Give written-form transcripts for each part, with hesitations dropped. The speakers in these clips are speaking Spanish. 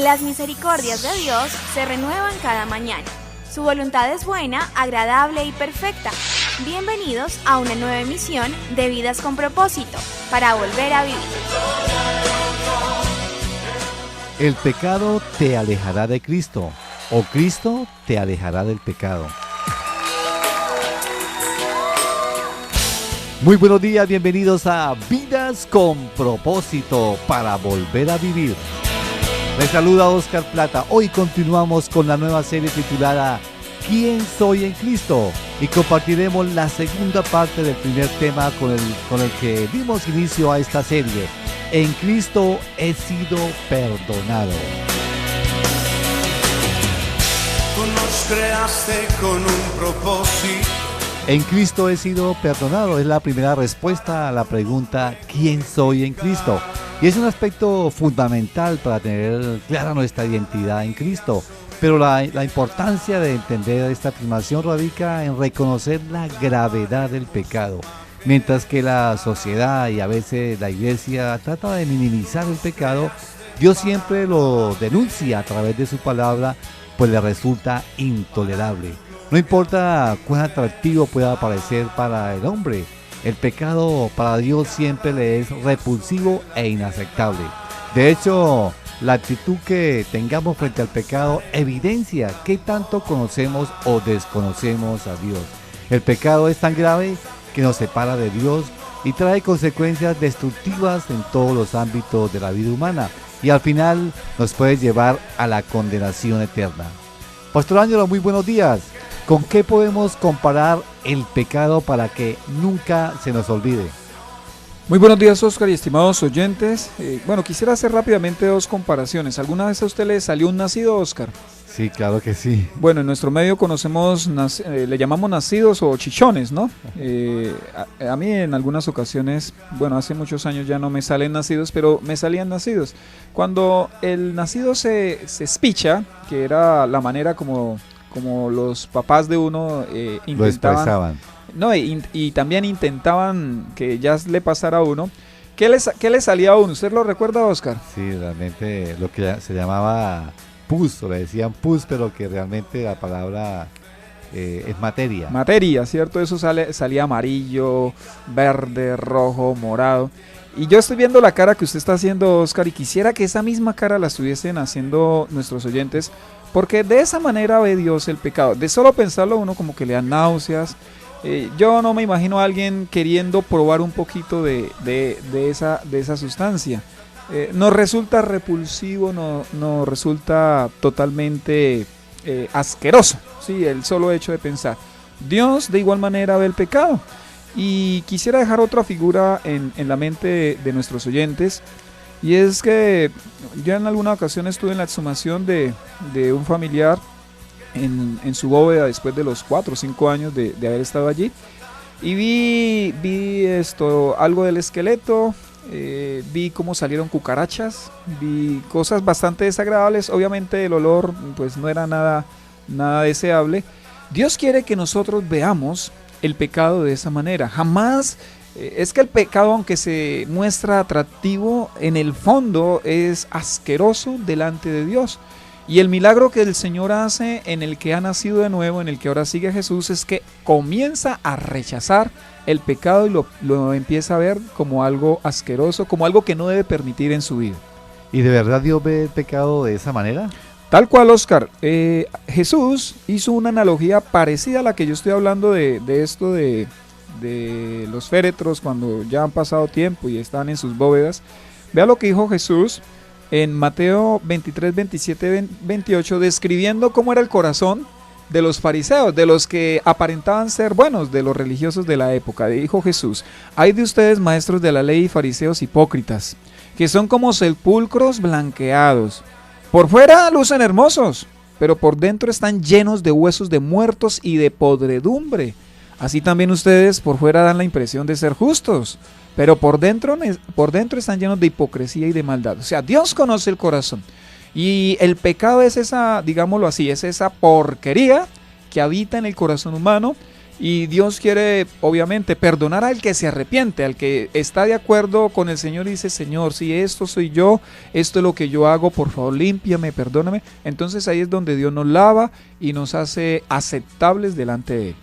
Las misericordias de Dios se renuevan cada mañana. Su voluntad es buena, agradable y perfecta. Bienvenidos a una nueva emisión de Vidas con Propósito, para volver a vivir. El pecado te alejará de Cristo, o Cristo te alejará del pecado. Muy buenos días, bienvenidos a Vidas con Propósito, para volver a vivir. Les saluda Oscar Plata. Hoy continuamos con la nueva serie titulada ¿Quién soy en Cristo? Y compartiremos la segunda parte del primer tema con el que dimos inicio a esta serie. En Cristo he sido perdonado. Tú nos creaste con un propósito. En Cristo he sido perdonado. Es la primera respuesta a la pregunta ¿quién soy en Cristo? Y es un aspecto fundamental para tener clara nuestra identidad en Cristo. Pero la importancia de entender esta afirmación radica en reconocer la gravedad del pecado. Mientras que la sociedad y a veces la iglesia trata de minimizar el pecado, Dios siempre lo denuncia a través de su palabra, pues le resulta intolerable. No importa cuán atractivo pueda parecer para el hombre, el pecado para Dios siempre le es repulsivo e inaceptable. De hecho, la actitud que tengamos frente al pecado evidencia qué tanto conocemos o desconocemos a Dios. El pecado es tan grave que nos separa de Dios y trae consecuencias destructivas en todos los ámbitos de la vida humana y al final nos puede llevar a la condenación eterna. Pastor Ángelo, muy buenos días. ¿Con qué podemos comparar el pecado para que nunca se nos olvide? Muy buenos días, Oscar, y estimados oyentes. Quisiera hacer rápidamente dos comparaciones. ¿Alguna vez a usted le salió un nacido, Oscar? Sí, claro que sí. Bueno, en nuestro medio conocemos, le llamamos nacidos o chichones, ¿no? A mí en algunas ocasiones, hace muchos años ya no me salen nacidos, pero me salían nacidos. Cuando el nacido se espicha, que era la manera como los papás de uno intentaban... Lo expresaban. No, y también intentaban que ya le pasara a uno. ¿Qué le salía a uno? ¿Usted lo recuerda, Oscar? Sí, realmente lo que se llamaba pus, o le decían pus, pero que realmente la palabra es materia. Materia, ¿cierto? Eso salía amarillo, verde, rojo, morado. Y yo estoy viendo la cara que usted está haciendo, Oscar, y quisiera que esa misma cara la estuviesen haciendo nuestros oyentes, porque de esa manera ve Dios el pecado. De solo pensarlo uno como que le dan náuseas. Yo no me imagino a alguien queriendo probar un poquito de esa sustancia. Nos resulta repulsivo, nos resulta totalmente asqueroso, ¿sí? El solo hecho de pensar. Dios de igual manera ve el pecado. Y quisiera dejar otra figura en la mente de nuestros oyentes. Y es que yo en alguna ocasión estuve en la exhumación de un familiar en su bóveda después de los 4 o 5 años de haber estado allí, y vi algo del esqueleto, vi cómo salieron cucarachas, vi cosas bastante desagradables. Obviamente el olor pues no era nada deseable. Dios quiere que nosotros veamos el pecado de esa manera. Jamás es que el pecado, aunque se muestra atractivo, en el fondo es asqueroso delante de Dios. Y el milagro que el Señor hace en el que ha nacido de nuevo, en el que ahora sigue Jesús, es que comienza a rechazar el pecado y lo empieza a ver como algo asqueroso, como algo que no debe permitir en su vida. ¿Y de verdad Dios ve el pecado de esa manera? Tal cual, Oscar. Jesús hizo una analogía parecida a la que yo estoy hablando de esto de los féretros cuando ya han pasado tiempo y están en sus bóvedas. Vea lo que dijo Jesús en Mateo 23, 27, 28, describiendo cómo era el corazón de los fariseos, de los que aparentaban ser buenos, de los religiosos de la época. Dijo Jesús: «Ay de ustedes, maestros de la ley y fariseos hipócritas, que son como sepulcros blanqueados. Por fuera lucen hermosos, pero por dentro están llenos de huesos de muertos y de podredumbre. Así también ustedes por fuera dan la impresión de ser justos, pero por dentro están llenos de hipocresía y de maldad». O sea, Dios conoce el corazón. Y el pecado es esa, digámoslo así, es esa porquería que habita en el corazón humano, Y Dios quiere, obviamente, perdonar al que se arrepiente, al que está de acuerdo con el Señor y dice, Señor, si esto soy yo, esto es lo que yo hago, por favor, límpiame, perdóname. Entonces ahí es donde Dios nos lava y nos hace aceptables delante de Él.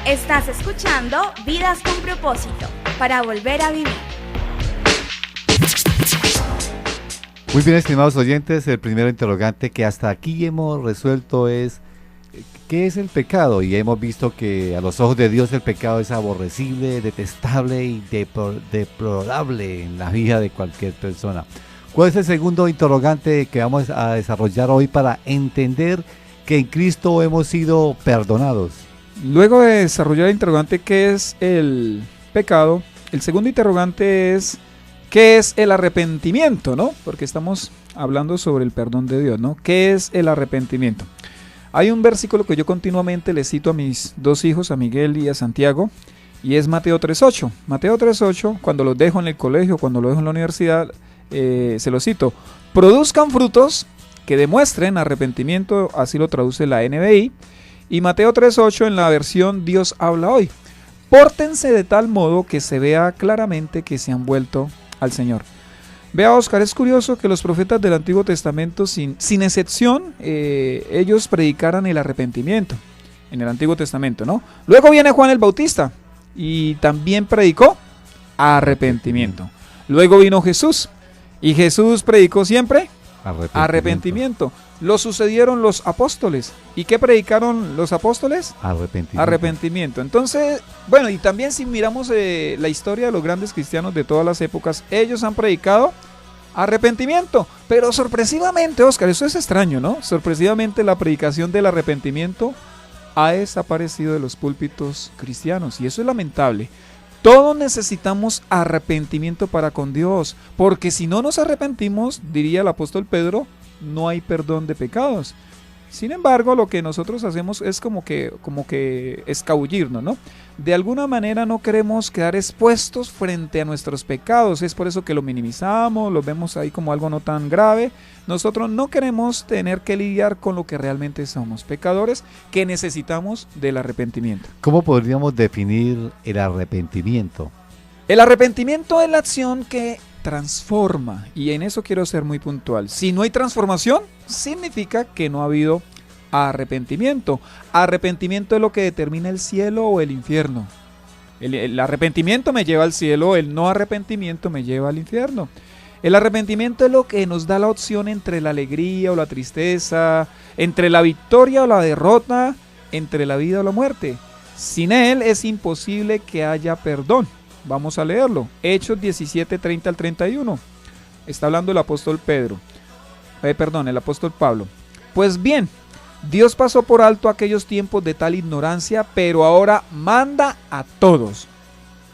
Estás escuchando Vidas con Propósito, para volver a vivir. Muy bien, estimados oyentes, el primer interrogante que hasta aquí hemos resuelto es ¿qué es el pecado? Y hemos visto que a los ojos de Dios el pecado es aborrecible, detestable y deplorable en la vida de cualquier persona. ¿Cuál es el segundo interrogante que vamos a desarrollar hoy para entender que en Cristo hemos sido perdonados? Luego de desarrollar el interrogante ¿qué es el pecado? El segundo interrogante es ¿qué es el arrepentimiento? ¿No? Porque estamos hablando sobre el perdón de Dios, ¿no? ¿Qué es el arrepentimiento? Hay un versículo que yo continuamente le cito a mis dos hijos, a Miguel y a Santiago, y es Mateo 3.8. Mateo 3.8, cuando los dejo en el colegio, cuando los dejo en la universidad, se lo cito. Produzcan frutos que demuestren arrepentimiento, así lo traduce la NBI. Y Mateo 3.8 en la versión Dios habla hoy. Pórtense de tal modo que se vea claramente que se han vuelto al Señor. Vea, Oscar, es curioso que los profetas del Antiguo Testamento, sin excepción, ellos predicaran el arrepentimiento en el Antiguo Testamento, ¿no? Luego viene Juan el Bautista y también predicó arrepentimiento. Luego vino Jesús y Jesús predicó siempre arrepentimiento. Lo sucedieron los apóstoles. ¿Y qué predicaron los apóstoles? Arrepentimiento. Entonces, bueno, y también si miramos la historia de los grandes cristianos de todas las épocas, ellos han predicado arrepentimiento. Pero sorpresivamente, Oscar, eso es extraño, ¿no? Sorpresivamente la predicación del arrepentimiento ha desaparecido de los púlpitos cristianos y eso es lamentable. Todos necesitamos arrepentimiento para con Dios, porque si no nos arrepentimos, diría el apóstol Pedro, no hay perdón de pecados. Sin embargo, lo que nosotros hacemos es como que escabullirnos, ¿no? De alguna manera no queremos quedar expuestos frente a nuestros pecados, es por eso que lo minimizamos, lo vemos ahí como algo no tan grave. Nosotros no queremos tener que lidiar con lo que realmente somos, pecadores que necesitamos del arrepentimiento. ¿Cómo podríamos definir el arrepentimiento? El arrepentimiento es la acción que transforma, y en eso quiero ser muy puntual. Si no hay transformación, significa que no ha habido arrepentimiento. Arrepentimiento es lo que determina el cielo o el infierno. El arrepentimiento me lleva al cielo, el no arrepentimiento me lleva al infierno. El arrepentimiento es lo que nos da la opción entre la alegría o la tristeza, entre la victoria o la derrota, entre la vida o la muerte. Sin él es imposible que haya perdón. Vamos a leerlo. Hechos 17, 30 al 31. Está hablando el apóstol el apóstol Pablo. Pues bien, Dios pasó por alto aquellos tiempos de tal ignorancia, pero ahora manda a todos,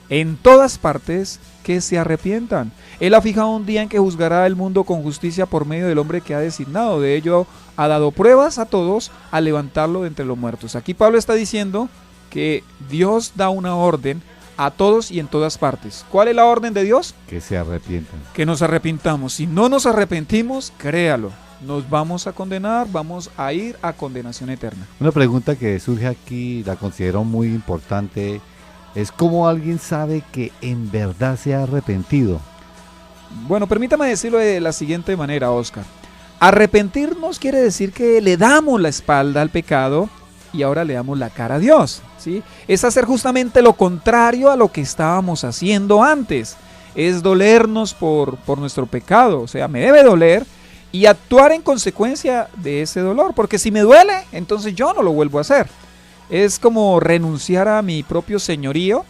en todas partes, que se arrepientan. Él ha fijado un día en que juzgará el mundo con justicia por medio del hombre que ha designado. De ello ha dado pruebas a todos al levantarlo de entre los muertos. Aquí Pablo está diciendo que Dios da una orden a todos y en todas partes. ¿Cuál es la orden de Dios? Que se arrepientan. Que nos arrepintamos. Si no nos arrepentimos, créalo, nos vamos a condenar, vamos a ir a condenación eterna. Una pregunta que surge aquí, la considero muy importante, es cómo alguien sabe que en verdad se ha arrepentido. Bueno, permítame decirlo de la siguiente manera, Oscar. Arrepentirnos quiere decir que le damos la espalda al pecado y ahora le damos la cara a Dios, ¿sí? Es hacer justamente lo contrario a lo que estábamos haciendo antes. Es dolernos por nuestro pecado, o sea, me debe doler y actuar en consecuencia de ese dolor, porque si me duele, entonces yo no lo vuelvo a hacer. Es como renunciar a mi propio señorío,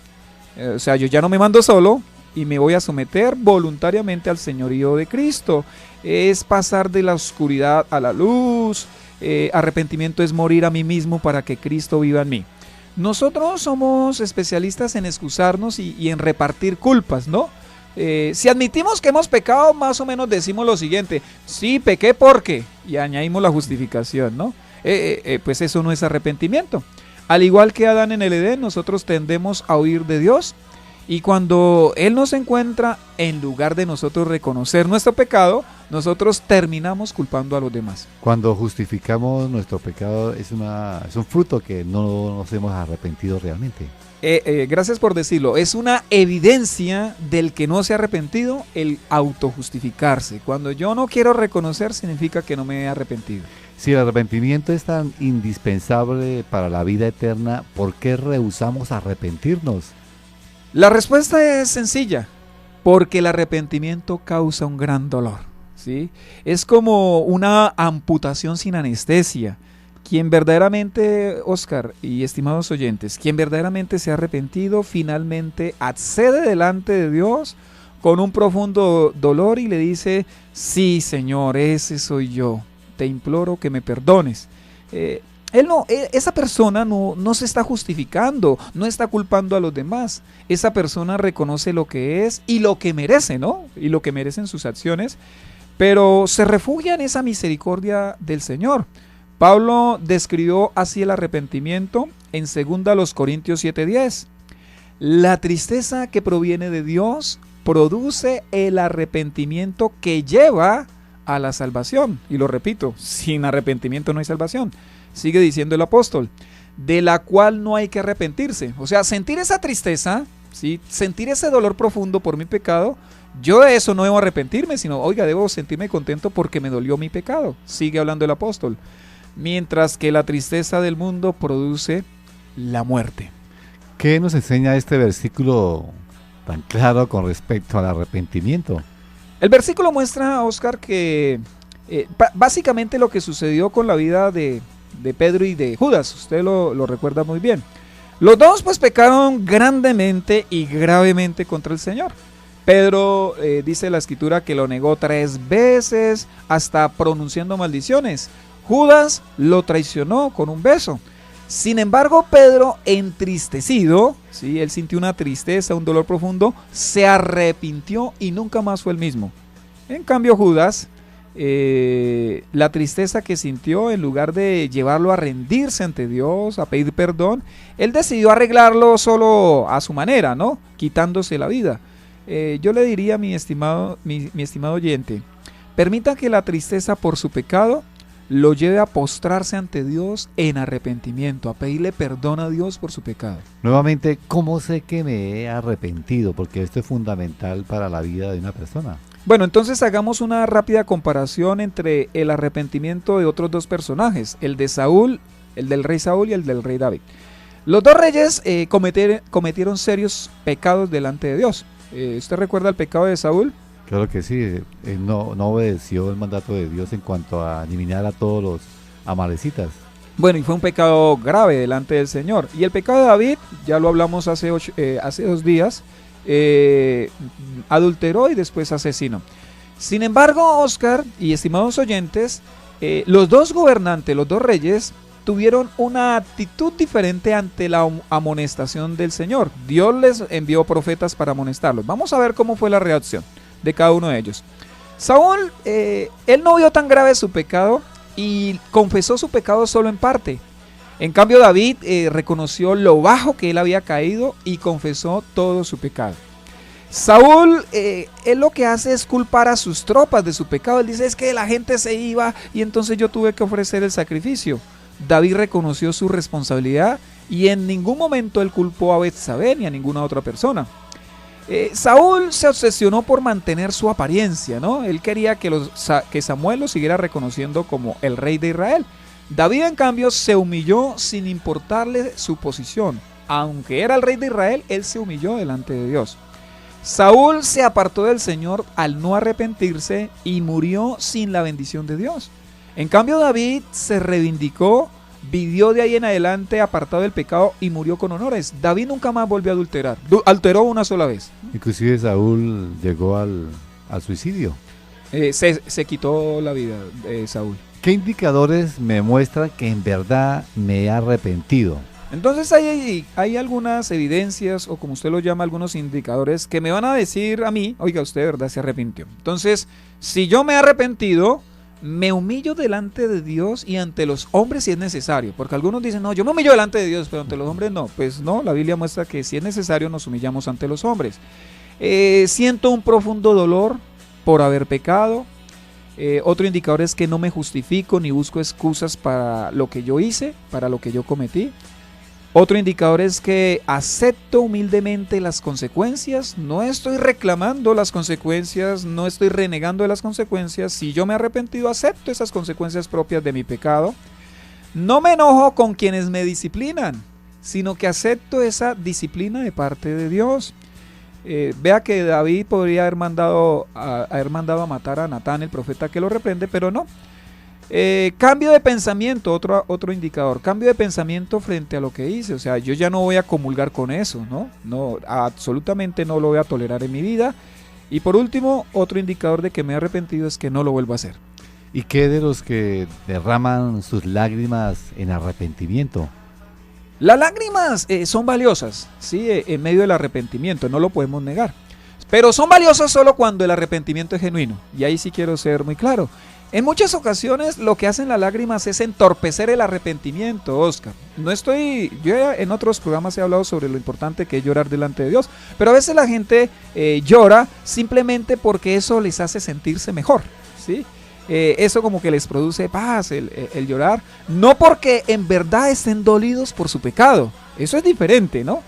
o sea, yo ya no me mando solo y me voy a someter voluntariamente al señorío de Cristo. Es pasar de la oscuridad a la luz. Arrepentimiento es morir a mí mismo para que Cristo viva en mí. Nosotros somos especialistas en excusarnos y en repartir culpas, ¿no? Si admitimos que hemos pecado, más o menos decimos lo siguiente: sí, pequé porque, y añadimos la justificación, ¿no? Pues eso no es arrepentimiento. Al igual que Adán en el Edén, nosotros tendemos a huir de Dios, y cuando Él nos encuentra, en lugar de nosotros reconocer nuestro pecado, nosotros terminamos culpando a los demás. Cuando justificamos nuestro pecado es un fruto que no nos hemos arrepentido realmente. Gracias por decirlo. Es una evidencia del que no se ha arrepentido el autojustificarse. Cuando yo no quiero reconocer, significa que no me he arrepentido. Si el arrepentimiento es tan indispensable para la vida eterna, ¿por qué rehusamos arrepentirnos? La respuesta es sencilla. Porque el arrepentimiento causa un gran dolor, ¿sí? Es como una amputación sin anestesia. Quien verdaderamente, Oscar y estimados oyentes, quien verdaderamente se ha arrepentido, finalmente accede delante de Dios con un profundo dolor y le dice: sí, Señor, ese soy yo, te imploro que me perdones. Esa persona no se está justificando, no está culpando a los demás. Esa persona reconoce lo que es y lo que merece, ¿no? Y lo que merecen sus acciones, pero se refugia en esa misericordia del Señor. Pablo describió así el arrepentimiento en 2 Corintios 7:10. La tristeza que proviene de Dios produce el arrepentimiento que lleva a la salvación. Y lo repito, sin arrepentimiento no hay salvación. Sigue diciendo el apóstol, de la cual no hay que arrepentirse. O sea, sentir esa tristeza, ¿sí? Sentir ese dolor profundo por mi pecado, yo de eso no debo arrepentirme, sino, oiga, debo sentirme contento porque me dolió mi pecado. Sigue hablando el apóstol. Mientras que la tristeza del mundo produce la muerte. ¿Qué nos enseña este versículo tan claro con respecto al arrepentimiento? El versículo muestra, Oscar, que básicamente lo que sucedió con la vida de Pedro y de Judas. Usted lo recuerda muy bien. Los dos pues pecaron grandemente y gravemente contra el Señor. Pedro dice la escritura que lo negó 3 veces, hasta pronunciando maldiciones. Judas lo traicionó con un beso. Sin embargo, Pedro, entristecido, ¿sí? Él sintió una tristeza, un dolor profundo, se arrepintió y nunca más fue el mismo. En cambio, Judas, la tristeza que sintió, en lugar de llevarlo a rendirse ante Dios, a pedir perdón, él decidió arreglarlo solo a su manera, ¿no? Quitándose la vida. Yo le diría, mi estimado oyente, permita que la tristeza por su pecado lo lleve a postrarse ante Dios en arrepentimiento, a pedirle perdón a Dios por su pecado. Nuevamente, ¿cómo sé que me he arrepentido? Porque esto es fundamental para la vida de una persona. Bueno, entonces hagamos una rápida comparación entre el arrepentimiento de otros 2 personajes, el de Saúl, el del rey Saúl y el del rey David. Los 2 reyes cometieron serios pecados delante de Dios. ¿Usted recuerda el pecado de Saúl? Claro que sí, él no obedeció el mandato de Dios en cuanto a eliminar a todos los amalecitas. Bueno, y fue un pecado grave delante del Señor. Y el pecado de David, ya lo hablamos hace 2 días, adulteró y después asesinó. Sin embargo, Oscar y estimados oyentes, los 2 gobernantes, los 2 reyes, tuvieron una actitud diferente ante la amonestación del Señor. Dios les envió profetas para amonestarlos. Vamos a ver cómo fue la reacción de cada uno de ellos. Saúl, él no vio tan grave su pecado y confesó su pecado solo en parte. En cambio, David reconoció lo bajo que él había caído y confesó todo su pecado. Saúl, él lo que hace es culpar a sus tropas de su pecado. Él dice, es que la gente se iba y entonces yo tuve que ofrecer el sacrificio. David reconoció su responsabilidad y en ningún momento él culpó a Betsabé ni a ninguna otra persona. Saúl se obsesionó por mantener su apariencia, ¿no? Él quería que Samuel lo siguiera reconociendo como el rey de Israel. David, en cambio, se humilló sin importarle su posición. Aunque era el rey de Israel, él se humilló delante de Dios. Saúl se apartó del Señor al no arrepentirse y murió sin la bendición de Dios. En cambio, David se reivindicó, vivió de ahí en adelante apartado del pecado y murió con honores. David nunca más volvió a adulterar. Adulteró una sola vez. Inclusive Saúl llegó al suicidio. Se quitó la vida de Saúl. ¿Qué indicadores me muestran que en verdad me he arrepentido? Entonces hay algunas evidencias, o como usted lo llama, algunos indicadores que me van a decir a mí, oiga, usted de verdad se arrepintió. Entonces, si yo me he arrepentido, me humillo delante de Dios y ante los hombres si es necesario. Porque algunos dicen, no, yo me humillo delante de Dios, pero ante los hombres no. Pues no, la Biblia muestra que si es necesario nos humillamos ante los hombres. Siento un profundo dolor por haber pecado. Otro indicador es que no me justifico ni busco excusas para lo que yo hice, para lo que yo cometí. Otro indicador es que acepto humildemente las consecuencias, no estoy reclamando las consecuencias, no estoy renegando de las consecuencias. Si yo me he arrepentido, acepto esas consecuencias propias de mi pecado. No me enojo con quienes me disciplinan, sino que acepto esa disciplina de parte de Dios. Vea que David podría haber mandado a matar a Natán, el profeta, que lo reprende, pero no. Cambio de pensamiento, otro indicador, cambio de pensamiento frente a lo que hice. O sea, yo ya no voy a comulgar con eso, no, absolutamente no lo voy a tolerar en mi vida. Y por último, otro indicador de que me he arrepentido es que no lo vuelvo a hacer. ¿Y qué de los que derraman sus lágrimas en arrepentimiento? Las lágrimas son valiosas, ¿sí? En medio del arrepentimiento, no lo podemos negar. Pero son valiosas solo cuando el arrepentimiento es genuino. Y ahí sí quiero ser muy claro. En muchas ocasiones lo que hacen las lágrimas es entorpecer el arrepentimiento, Oscar. Yo en otros programas he hablado sobre lo importante que es llorar delante de Dios, pero a veces la gente llora simplemente porque eso les hace sentirse mejor, ¿sí? Eso como que les produce paz, el llorar, no porque en verdad estén dolidos por su pecado, eso es diferente, ¿no?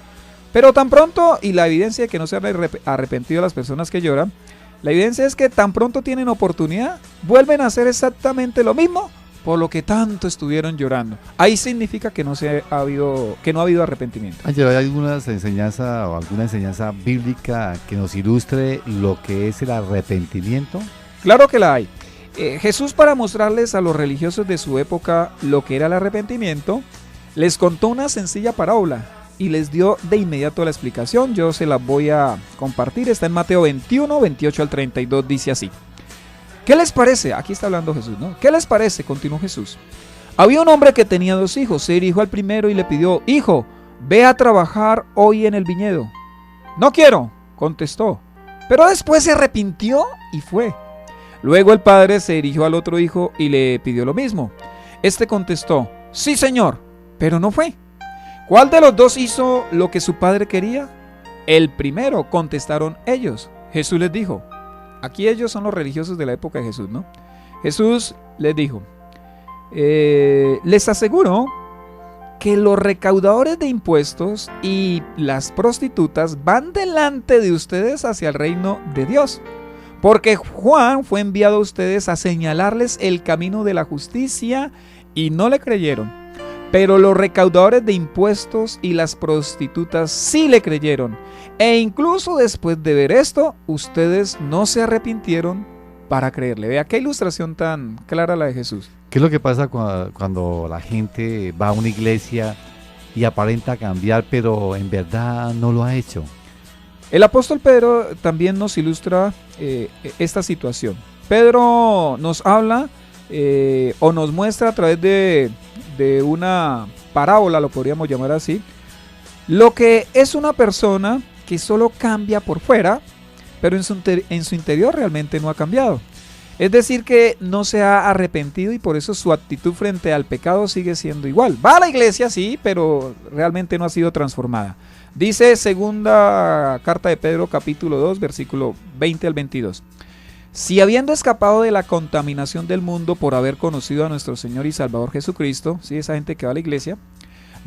Pero tan pronto, y la evidencia de que no se han arrepentido las personas que lloran, la evidencia es que tan pronto tienen oportunidad, vuelven a hacer exactamente lo mismo por lo que tanto estuvieron llorando. Ahí significa que no ha habido arrepentimiento. Ángelo, ¿hay alguna enseñanza bíblica que nos ilustre lo que es el arrepentimiento? Claro que la hay. Jesús, para mostrarles a los religiosos de su época lo que era el arrepentimiento, les contó una sencilla parábola y les dio de inmediato la explicación. Yo se la voy a compartir. Está en Mateo 21, 28 al 32, dice así. ¿Qué les parece? Aquí está hablando Jesús, ¿no? ¿Qué les parece? Continuó Jesús. Había un hombre que tenía 2 hijos. Se dirigió al primero y le pidió: hijo, ve a trabajar hoy en el viñedo. No quiero, contestó. Pero después se arrepintió y fue. Luego el padre se dirigió al otro hijo y le pidió lo mismo. Este contestó: sí, señor, pero no fue. ¿Cuál de los 2 hizo lo que su padre quería? El primero, contestaron ellos. Jesús les dijo, aquí ellos son los religiosos de la época de Jesús, ¿no? Jesús les dijo, les aseguro que los recaudadores de impuestos y las prostitutas van delante de ustedes hacia el reino de Dios, porque Juan fue enviado a ustedes a señalarles el camino de la justicia y no le creyeron. Pero los recaudadores de impuestos y las prostitutas sí le creyeron. E incluso después de ver esto, ustedes no se arrepintieron para creerle. Vea qué ilustración tan clara la de Jesús. ¿Qué es lo que pasa cuando la gente va a una iglesia y aparenta cambiar, pero en verdad no lo ha hecho? El apóstol Pedro también nos ilustra esta situación. Pedro nos habla o nos muestra a través de una parábola, lo podríamos llamar así, lo que es una persona que solo cambia por fuera, pero en su interior realmente no ha cambiado. Es decir, que no se ha arrepentido y por eso su actitud frente al pecado sigue siendo igual. Va a la iglesia, sí, pero realmente no ha sido transformada. Dice segunda carta de Pedro, capítulo 2, versículo 20 al 22. Si habiendo escapado de la contaminación del mundo por haber conocido a nuestro Señor y Salvador Jesucristo, ¿sí? Esa gente que va a la iglesia,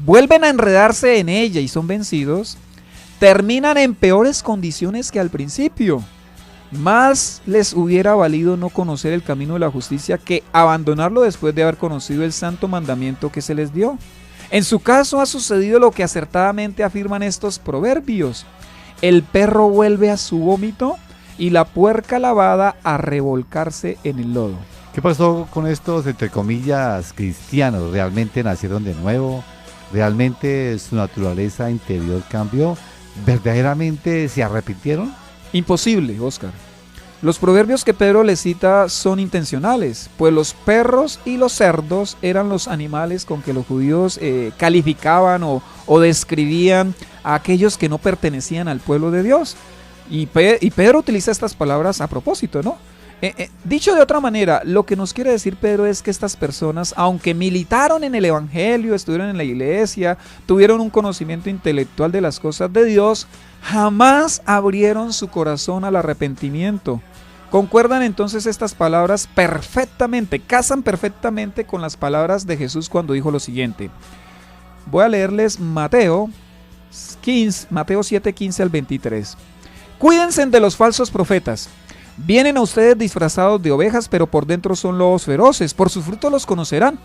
vuelven a enredarse en ella y son vencidos, terminan en peores condiciones que al principio. Más les hubiera valido no conocer el camino de la justicia que abandonarlo después de haber conocido el santo mandamiento que se les dio. En su caso ha sucedido lo que acertadamente afirman estos proverbios: el perro vuelve a su vómito y la puerca lavada a revolcarse en el lodo. ¿Qué pasó con estos, entre comillas, cristianos? ¿Realmente nacieron de nuevo? ¿Realmente su naturaleza interior cambió? ¿Verdaderamente se arrepintieron? Imposible, Oscar. Los proverbios que Pedro les cita son intencionales, pues los perros y los cerdos eran los animales con que los judíos calificaban o describían a aquellos que no pertenecían al pueblo de Dios. Y Pedro utiliza estas palabras a propósito, ¿no? Dicho de otra manera, lo que nos quiere decir Pedro es que estas personas, aunque militaron en el evangelio, estuvieron en la iglesia, tuvieron un conocimiento intelectual de las cosas de Dios, jamás abrieron su corazón al arrepentimiento. Concuerdan entonces estas palabras perfectamente, casan perfectamente con las palabras de Jesús cuando dijo lo siguiente. Voy a leerles Mateo 7, 15 al 23. Cuídense de los falsos profetas. Vienen a ustedes disfrazados de ovejas, pero por dentro son lobos feroces. Por sus frutos los conocerán.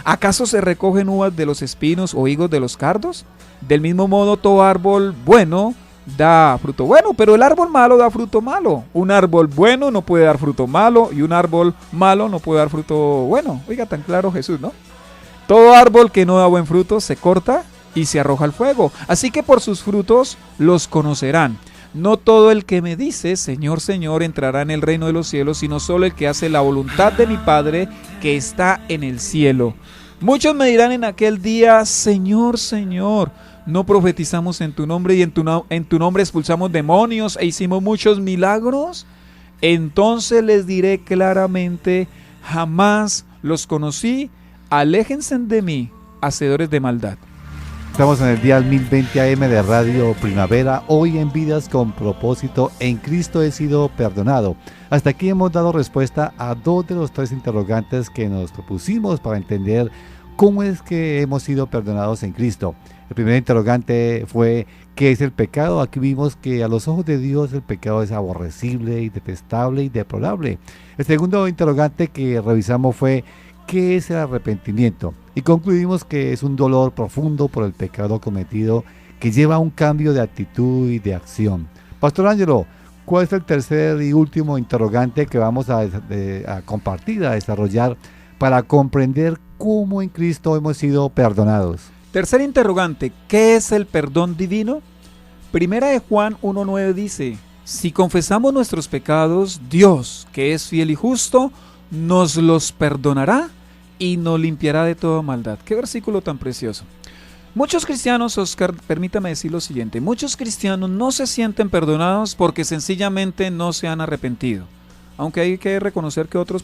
¿Acaso se recogen uvas de los espinos o higos de los cardos? Del mismo modo, todo árbol bueno da fruto bueno, pero el árbol malo da fruto malo. Un árbol bueno no puede dar fruto malo y un árbol malo no puede dar fruto bueno. Oiga, tan claro Jesús, ¿no? Todo árbol que no da buen fruto se corta y se arroja al fuego. Así que por sus frutos los conocerán. No todo el que me dice, Señor, Señor, entrará en el reino de los cielos, sino solo el que hace la voluntad de mi Padre que está en el cielo. Muchos me dirán en aquel día, Señor, Señor, ¿no profetizamos en tu nombre y en tu nombre expulsamos demonios e hicimos muchos milagros? Entonces les diré claramente, jamás los conocí, aléjense de mí, hacedores de maldad. Estamos en el día 1020 AM de Radio Primavera, hoy en Vidas con Propósito, en Cristo he sido perdonado. Hasta aquí hemos dado respuesta a 2 de los 3 interrogantes que nos propusimos para entender cómo es que hemos sido perdonados en Cristo. El primer interrogante fue, ¿qué es el pecado? Aquí vimos que a los ojos de Dios el pecado es aborrecible y detestable y deplorable. El segundo interrogante que revisamos fue, ¿qué es el arrepentimiento? Y concluimos que es un dolor profundo por el pecado cometido que lleva a un cambio de actitud y de acción. Pastor Ángelo, ¿cuál es el tercer y último interrogante que vamos a compartir, a desarrollar para comprender cómo en Cristo hemos sido perdonados? Tercer interrogante, ¿qué es el perdón divino? Primera de Juan 1:9 dice, si confesamos nuestros pecados, Dios, que es fiel y justo, nos los perdonará y nos limpiará de toda maldad. Qué versículo tan precioso. Muchos cristianos, Oscar, permítame decir lo siguiente, muchos cristianos no se sienten perdonados porque sencillamente no se han arrepentido. Aunque hay que reconocer que otros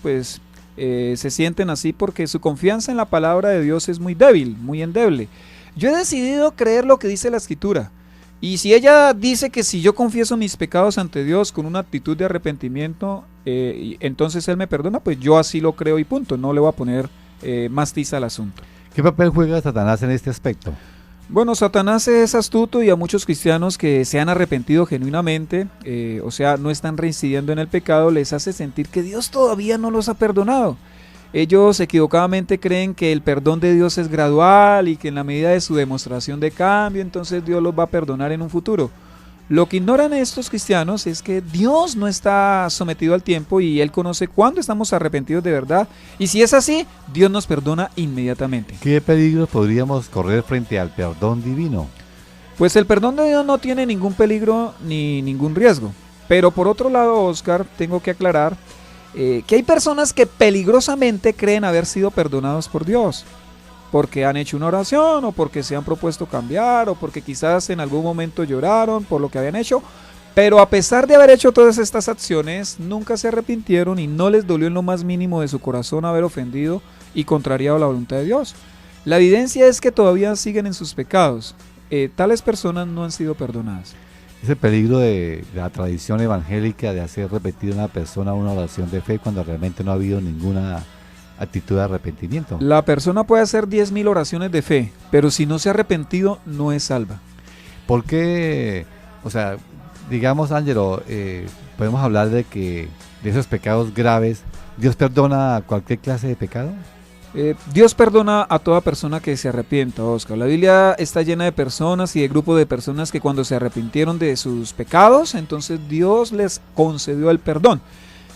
se sienten así porque su confianza en la palabra de Dios es muy débil, muy endeble. Yo he decidido creer lo que dice la Escritura. Y si ella dice que si yo confieso mis pecados ante Dios con una actitud de arrepentimiento, entonces Él me perdona, pues yo así lo creo y punto. No le voy a poner más tiza al asunto. ¿Qué papel juega Satanás en este aspecto? Bueno, Satanás es astuto y a muchos cristianos que se han arrepentido genuinamente, o sea, no están reincidiendo en el pecado, les hace sentir que Dios todavía no los ha perdonado. Ellos equivocadamente creen que el perdón de Dios es gradual y que en la medida de su demostración de cambio, entonces Dios los va a perdonar en un futuro. Lo que ignoran estos cristianos es que Dios no está sometido al tiempo y Él conoce cuándo estamos arrepentidos de verdad. Y si es así, Dios nos perdona inmediatamente. ¿Qué peligros podríamos correr frente al perdón divino? Pues el perdón de Dios no tiene ningún peligro ni ningún riesgo. Pero por otro lado, Oscar, tengo que aclarar que hay personas que peligrosamente creen haber sido perdonados por Dios. Porque han hecho una oración o porque se han propuesto cambiar o porque quizás en algún momento lloraron por lo que habían hecho, pero a pesar de haber hecho todas estas acciones, nunca se arrepintieron y no les dolió en lo más mínimo de su corazón haber ofendido y contrariado la voluntad de Dios. La evidencia es que todavía siguen en sus pecados. Tales personas no han sido perdonadas. Es el peligro de la tradición evangélica de hacer repetir a una persona una oración de fe cuando realmente no ha habido ninguna actitud de arrepentimiento. La persona puede hacer 10.000 oraciones de fe, pero si no se ha arrepentido, no es salva. ¿Por qué? O sea, digamos, Ángelo, podemos hablar de que de esos pecados graves, ¿Dios perdona cualquier clase de pecado? Dios perdona a toda persona que se arrepienta, Oscar. La Biblia está llena de personas y de grupos de personas que cuando se arrepintieron de sus pecados, entonces Dios les concedió el perdón.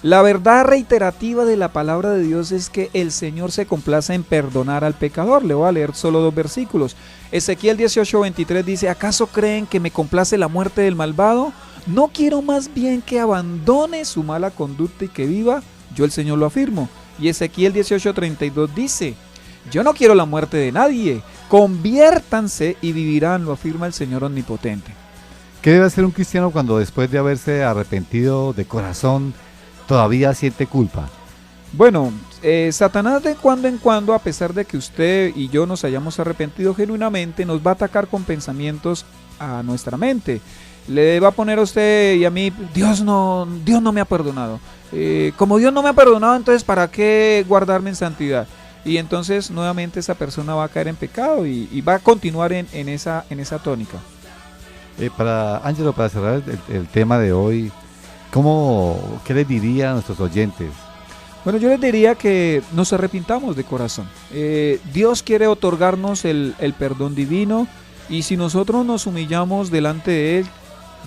La verdad reiterativa de la palabra de Dios es que el Señor se complace en perdonar al pecador. Le voy a leer solo 2 versículos. Ezequiel 18:23 dice, ¿acaso creen que me complace la muerte del malvado? No quiero más bien que abandone su mala conducta y que viva. Yo el Señor lo afirmo. Y Ezequiel 18:32 dice, yo no quiero la muerte de nadie. Conviértanse y vivirán, lo afirma el Señor omnipotente. ¿Qué debe hacer un cristiano cuando después de haberse arrepentido de corazón todavía siente culpa? Bueno, Satanás de cuando en cuando, a pesar de que usted y yo nos hayamos arrepentido genuinamente, nos va a atacar con pensamientos a nuestra mente. le va a poner a usted y a mí, Dios no me ha perdonado. Como Dios no me ha perdonado, entonces ¿para qué guardarme en santidad? Y entonces nuevamente esa persona va a caer en pecado y va a continuar en esa tónica. Ángelo, para cerrar el tema de hoy, ¿qué les diría a nuestros oyentes? Bueno, yo les diría que nos arrepintamos de corazón. Dios quiere otorgarnos el perdón divino, y si nosotros nos humillamos delante de Él,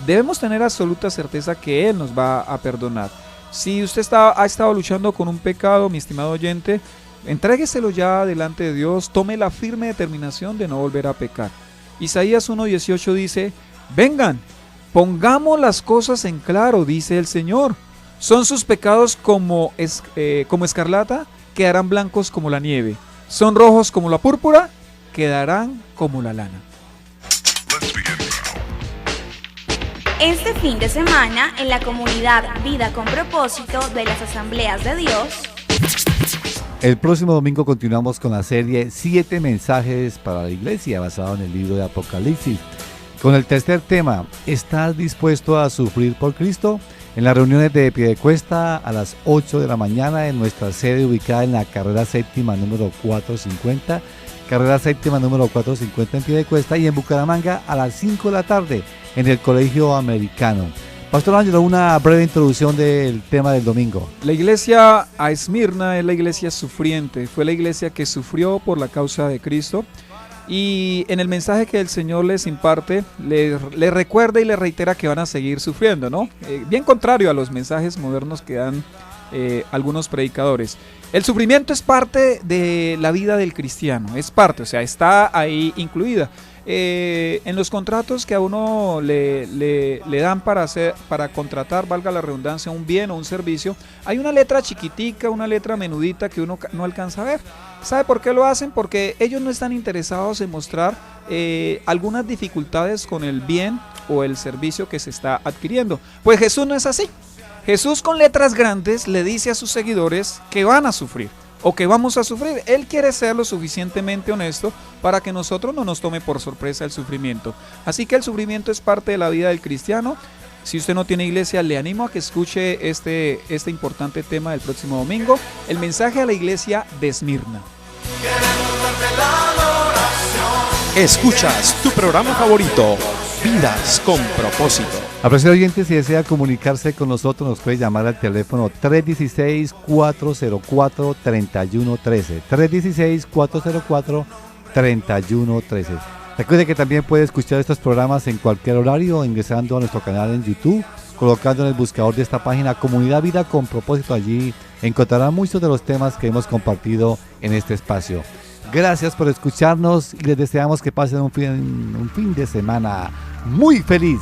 debemos tener absoluta certeza que Él nos va a perdonar. Si usted ha estado luchando con un pecado, mi estimado oyente, entrégueselo ya delante de Dios, tome la firme determinación de no volver a pecar. Isaías 1:18 dice, vengan, pongamos las cosas en claro, dice el Señor. Son sus pecados como escarlata, quedarán blancos como la nieve. Son rojos como la púrpura, quedarán como la lana. Este fin de semana, en la comunidad Vida con Propósito de las Asambleas de Dios, el próximo domingo continuamos con la serie 7 mensajes para la iglesia, basado en el libro de Apocalipsis, con el tercer tema, ¿estás dispuesto a sufrir por Cristo? En las reuniones de Piedecuesta a las 8 de la mañana en nuestra sede ubicada en la carrera séptima número 450, carrera séptima número 450 en Piedecuesta, y en Bucaramanga a las 5 de la tarde en el Colegio Americano. Pastor Ángelo, una breve introducción del tema del domingo. La iglesia a Esmirna es la iglesia sufriente, fue la iglesia que sufrió por la causa de Cristo, y en el mensaje que el Señor les imparte, les recuerda y les reitera que van a seguir sufriendo, ¿no? Bien contrario a los mensajes modernos que dan algunos predicadores. El sufrimiento es parte de la vida del cristiano, es parte, o sea, está ahí incluida. En los contratos que a uno le dan para contratar, valga la redundancia, un bien o un servicio, hay una letra chiquitica, una letra menudita que uno no alcanza a ver. ¿Sabe por qué lo hacen? Porque ellos no están interesados en mostrar algunas dificultades con el bien o el servicio que se está adquiriendo. Pues Jesús no es así. Jesús con letras grandes le dice a sus seguidores que van a sufrir o que vamos a sufrir. Él quiere ser lo suficientemente honesto para que nosotros no nos tome por sorpresa el sufrimiento. Así que el sufrimiento es parte de la vida del cristiano. Si usted no tiene iglesia, le animo a que escuche este importante tema del próximo domingo, el mensaje a la iglesia de Esmirna. Escuchas tu programa favorito, Vidas con Propósito. Apreciado oyente, si desea comunicarse con nosotros, nos puede llamar al teléfono 316-404-3113. 316-404-3113. Recuerde que también puede escuchar estos programas en cualquier horario ingresando a nuestro canal en YouTube, colocando en el buscador de esta página Comunidad Vida con Propósito. Allí encontrará muchos de los temas que hemos compartido en este espacio. Gracias por escucharnos y les deseamos que pasen un fin de semana muy feliz.